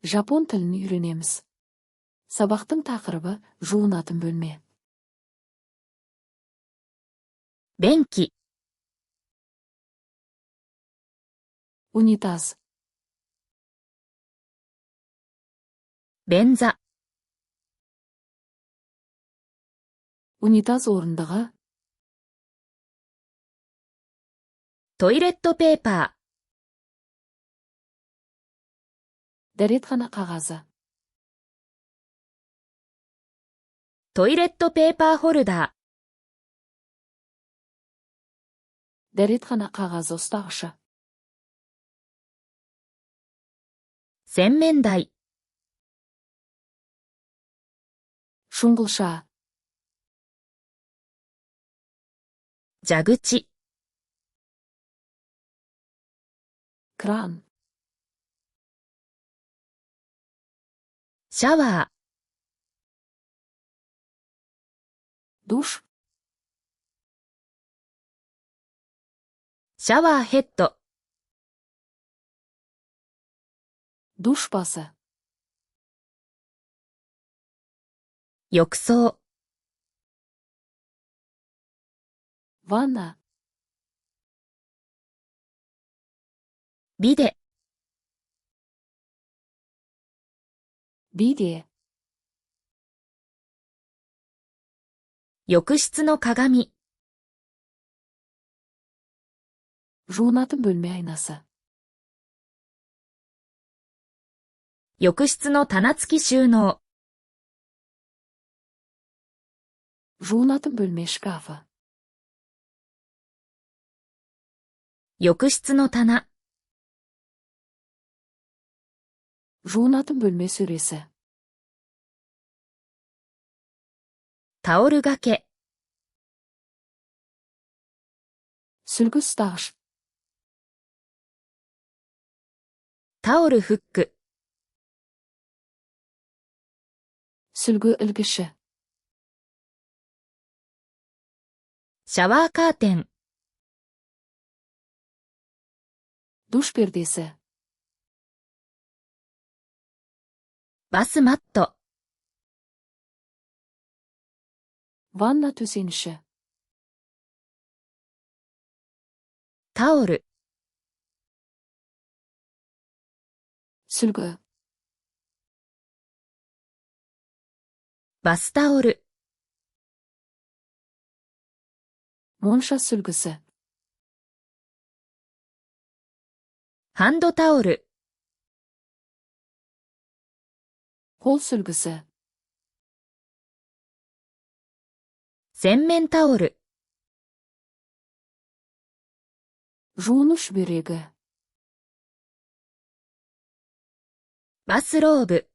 Japon tilini үйренеміз. Сабақтың тақырыбы жуынатын бөлме. 便器、 Унитаз. 便座、 Унитаз орындығы. トイレットペーパー、 Дәретхана қағазы. トイレットペーパーホルダー、 Дәретхана қағазы ұстағышы. 洗面台、 Шұңғылша. 蛇口、 Кран. シャワー、 Душ. シャワーヘッド、 Душ басы. 浴槽、 Ванна. ビデ、 Биде. 浴室の鏡、 Жуынатын бөлме айнасы. 浴室の棚付き収納、 Жуынатын бөлме шкафы. 浴室の棚、 Жуынатын бөлме сөресі. タオル掛け、 Сүлгі ұстағыш. タオルフック、 Сүлгі ілгіші. シャワーカーテン、 Душ пердесі. バスマット、 Ванна төсеніші. タオル、 Сүлгі. バスタオル、 Монша сүлгісі. ハンドタオル、 Қол сүлгісі. 洗面タオル、 Жуыныш бүйрегі. バスローブ、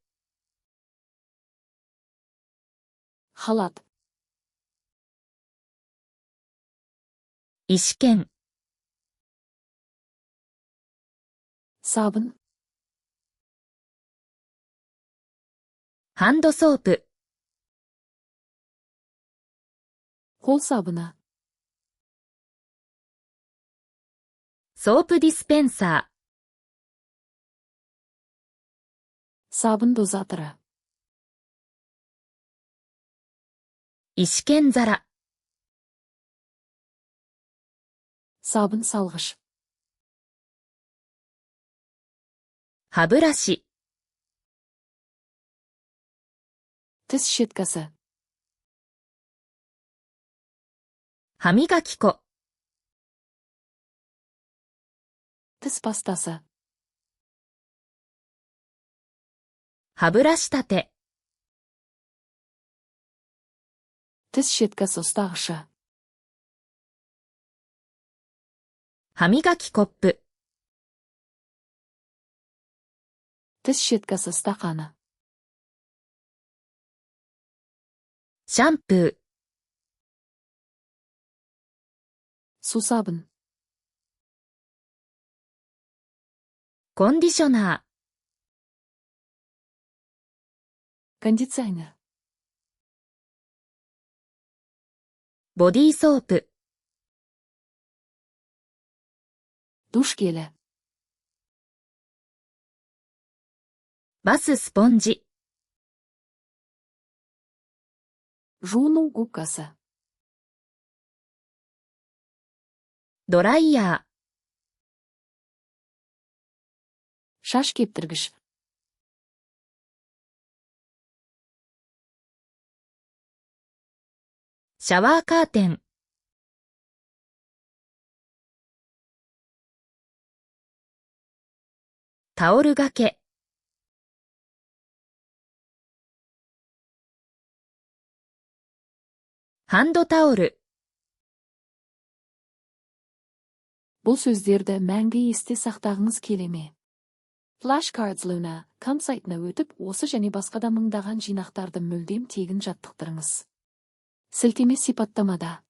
Халат. 石剣、 Сабын. ハンドソープ、 Қол сабыны. ソープディスペンサー、 Сабын дозатыры. 石剣皿、 Сабын салғыш. 歯ブラシ、 Тіс щеткасы. 歯磨き粉、 Тіс пастасы. 歯ブラシ立て、 Тіс щеткасы ұстағышы. 歯磨きコップ、 Тіс щеткасы стақаны. シャンプー、 Сусабын. コンディショナー、 Кондиционер. ボディーソープ、 Душ келі. バススポンジ、 жууну губкасы, ドライヤー、 шаш кептіргіш, シャワーカーテン、 タオル掛け、 ハンドタオル、 бұл сөздерді мәңгі есте сақтағыңыз келе ме? Flashcards Luna сайтына өтіп, осы және басқа да мыңдаған жинақтарды мүлдем тегін жаттықтырыңыз. Сілтеме сипаттамада.